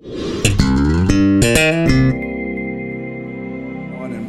And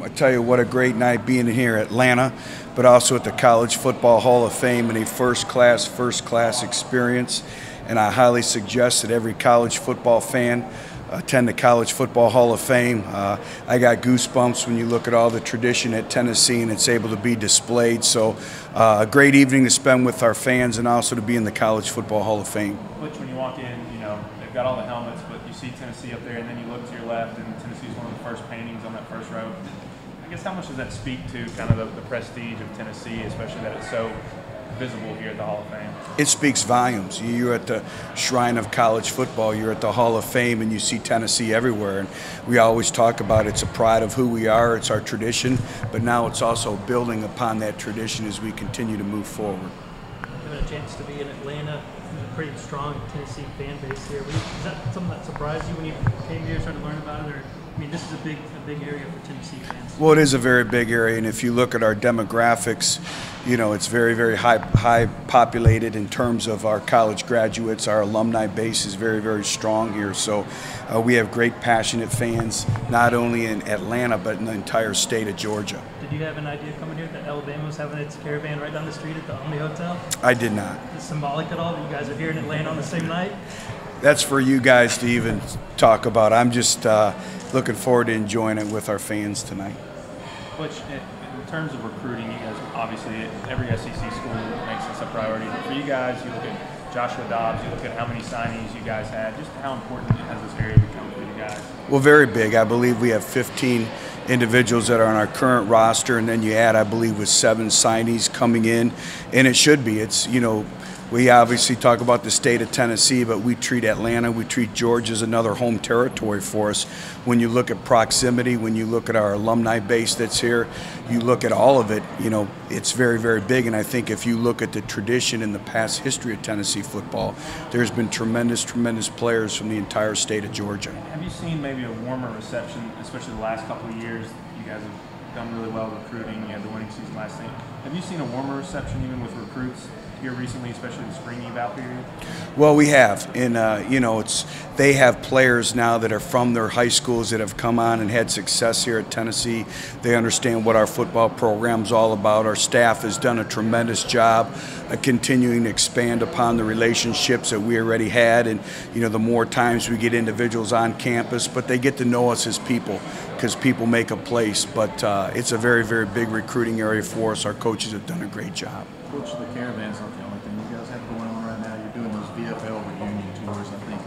I tell you what a great night being here in Atlanta, but also at the College Football Hall of Fame, and a first class experience. And I highly suggest that every college football fan attend the College Football Hall of Fame. I got goosebumps when you look at all the tradition at Tennessee, and it's able to be displayed. So a great evening to spend with our fans and also to be in the College Football Hall of Fame. Butch, when you walk in, you know, they've got all the helmets, but you see Tennessee up there, and then you look to your left, and Tennessee's one of the first paintings on that first row. I guess how much does that speak to kind of the prestige of Tennessee, especially that it's so visible here at the Hall of Fame? It speaks volumes. You're at the shrine of college football, you're at the Hall of Fame, and you see Tennessee everywhere. And we always talk about it's a pride of who we are, it's our tradition, but now it's also building upon that tradition as we continue to move forward. Given a chance to be in Atlanta, there's a pretty strong Tennessee fan base here. Is that something that surprised you when you came here and started to learn about it? Or, I mean, this is a big area for Tennessee fans. Well, it is a very big area, and if you look at our demographics, you know, it's very, very high populated in terms of our college graduates. Our alumni base is very, very strong here. So we have great, passionate fans, not only in Atlanta, but in the entire state of Georgia. Did you have an idea coming here that Alabama was having its Caravan right down the street at the Omni Hotel? I did not. Is it symbolic at all that you guys are here in Atlanta on the same night? That's for you guys to even talk about. I'm just looking forward to enjoying it with our fans tonight. Butch, in terms of recruiting, you guys, obviously every SEC school makes this a priority. But for you guys, you look at Joshua Dobbs, you look at how many signings you guys had, just how important has this area become for you guys? Well, very big. I believe we have 15 individuals that are on our current roster, and then you add, I believe, with 7 signees coming in, and it should be. It's, you know, we obviously talk about the state of Tennessee, but we treat Atlanta, we treat Georgia as another home territory for us. When you look at proximity, when you look at our alumni base that's here, you look at all of it, you know, it's very, very big. And I think if you look at the tradition and the past history of Tennessee football, there's been tremendous players from the entire state of Georgia. Have you seen maybe a warmer reception, especially the last couple of years? You guys have done really well recruiting. You had the winning season last night. Have you seen a warmer reception even with recruits here recently, especially the spring eval period? Well, we have, and you know, they have players now that are from their high schools that have come on and had success here at Tennessee. They understand what our football program's all about. Our staff has done a tremendous job of continuing to expand upon the relationships that we already had, and you know, the more times we get individuals on campus, but they get to know us as people, because people make a place. But it's a very, very big recruiting area for us. Our coaches have done a great job. Coach, the Caravan's not the only thing you guys have going on right now. You're doing those VFL reunion tours, I think,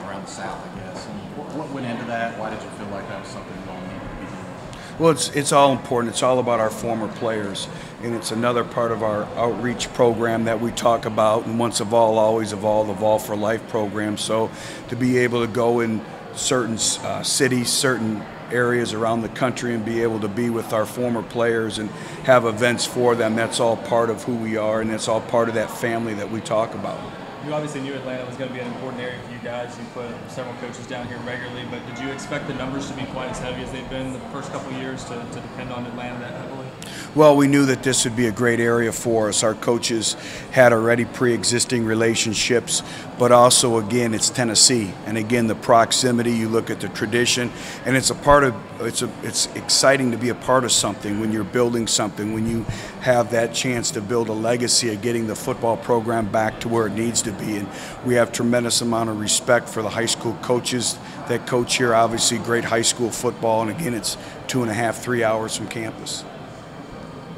around the South, I guess. And what went into that? Why did you feel like that was something you all needed to be doing? Well, it's all important. It's all about our former players, and it's another part of our outreach program that we talk about. And once evolve, always evolve, Evolve for Life program. So to be able to go in certain cities, certain areas around the country, and be able to be with our former players and have events for them, that's all part of who we are, and that's all part of that family that we talk about. You obviously knew Atlanta was going to be an important area for you guys. You put several coaches down here regularly, but did you expect the numbers to be quite as heavy as they've been the first couple of years to depend on Atlanta that heavily? Well, we knew that this would be a great area for us. Our coaches had already pre-existing relationships, but also, again, it's Tennessee, and again, the proximity. You look at the tradition, and it's a part of. It's exciting to be a part of something when you're building something. When you have that chance to build a legacy of getting the football program back to where it needs to be, and we have tremendous amount of respect for the high school coaches that coach here. Obviously, great high school football, and again, it's 2.5, 3 hours from campus.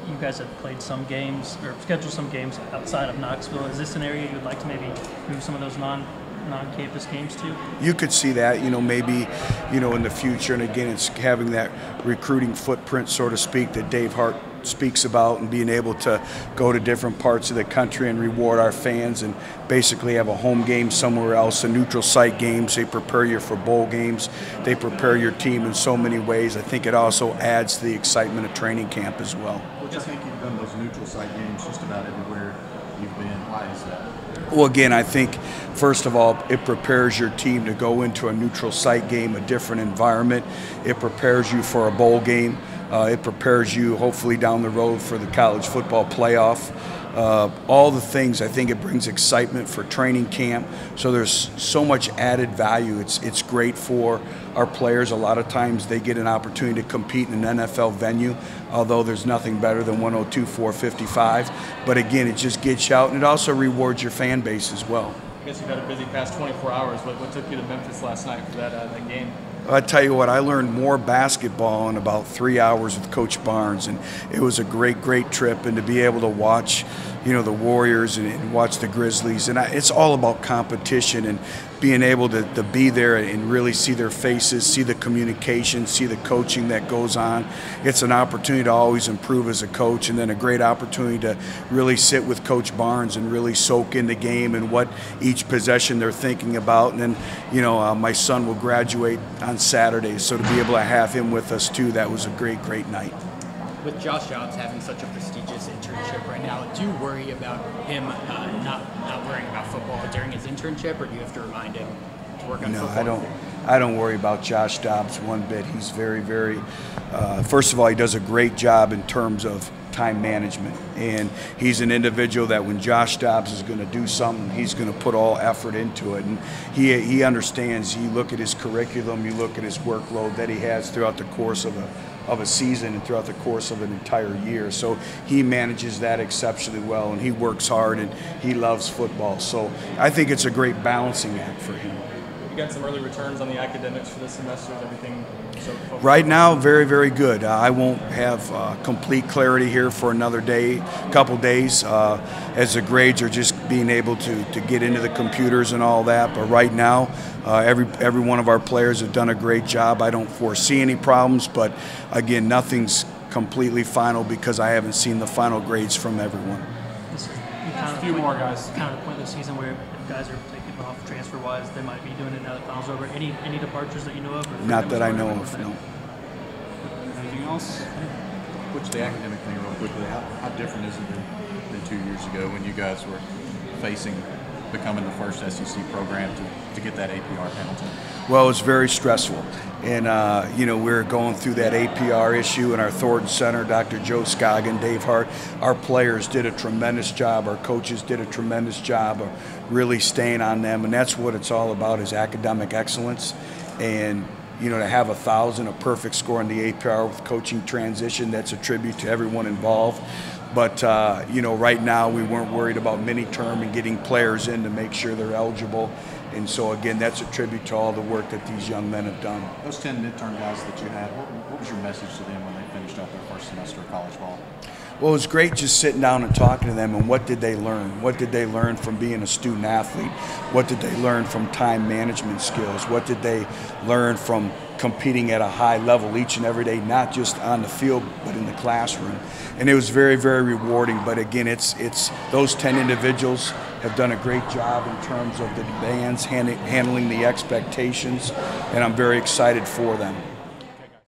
You guys have played some games or scheduled some games outside of Knoxville. Is this an area you would like to maybe move some of those non-campus games to? You could see that, you know, maybe, you know, in the future. And again, it's having that recruiting footprint, so to speak, that Dave Hart speaks about, and being able to go to different parts of the country and reward our fans and basically have a home game somewhere else, a neutral site games. They prepare you for bowl games. They prepare your team in so many ways. I think it also adds to the excitement of training camp as well. Well, I think you've done those neutral site games just about everywhere you've been. Why is that? Well, again, I think, first of all, it prepares your team to go into a neutral site game, a different environment. It prepares you for a bowl game. It prepares you, hopefully, down the road for the college football playoff. all the things. I think it brings excitement for training camp. So there's so much added value. It's great for our players. A lot of times they get an opportunity to compete in an NFL venue, although there's nothing better than 102-455. But again, it just gets you out, and it also rewards your fan base as well. I guess you've had a busy past 24 hours. What took you to Memphis last night for that game? I tell you what, I learned more basketball in about 3 hours with Coach Barnes, and it was a great trip. And to be able to watch, the Warriors and watch the Grizzlies, and it's all about competition and being able to be there and really see their faces, see the communication, see the coaching that goes on. It's an opportunity to always improve as a coach, and then a great opportunity to really sit with Coach Barnes and really soak in the game and what each possession they're thinking about. And then, my son will graduate on Saturday, so to be able to have him with us too, that was a great night. With Josh Dobbs having such a prestigious internship right now, do you worry about him not worrying about football during his internship, or do you have to remind him to work on football? No, I don't worry about Josh Dobbs one bit. He's very first of all, he does a great job in terms of time management, and he's an individual that when Josh Dobbs is going to do something, he's going to put all effort into it, and he understands. You look at his curriculum, you look at his workload that he has throughout the course of a season and throughout the course of an entire year. So he manages that exceptionally well, and he works hard, and he loves football. So I think it's a great balancing act for him. You got some early returns on the academics for this semester. Is everything right now very good. I won't have complete clarity here for another couple days, as the grades are just being able to get into the computers and all that. But right now, every one of our players have done a great job. I don't foresee any problems, but again, nothing's completely final because I haven't seen the final grades from everyone. A few more guys. Kind of the point of the season where if guys are taking off transfer-wise, they might be doing it now that finals over. Any departures that you know of? Not that I know of, no. Anything else? Which the academic thing real quickly, how different is it than 2 years ago when you guys were becoming the first SEC program to get that APR penalty? Well, it's very stressful. And, we're going through that APR issue in our Thornton Center. Dr. Joe Scoggin, Dave Hart, our players did a tremendous job. Our coaches did a tremendous job of really staying on them. And that's what it's all about, is academic excellence. And, to have 1,000, a perfect score in the APR with coaching transition, that's a tribute to everyone involved. But, right now we weren't worried about mini-term and getting players in to make sure they're eligible. And so, again, that's a tribute to all the work that these young men have done. Those 10 midterm guys that you had, what was your message to them when they finished up their first semester of college ball? Well, it was great just sitting down and talking to them, and what did they learn? What did they learn from being a student athlete? What did they learn from time management skills? What did they learn from competing at a high level each and every day, not just on the field, but in the classroom? And it was very rewarding. But again, it's those 10 individuals have done a great job in terms of the demands, handling the expectations, and I'm very excited for them.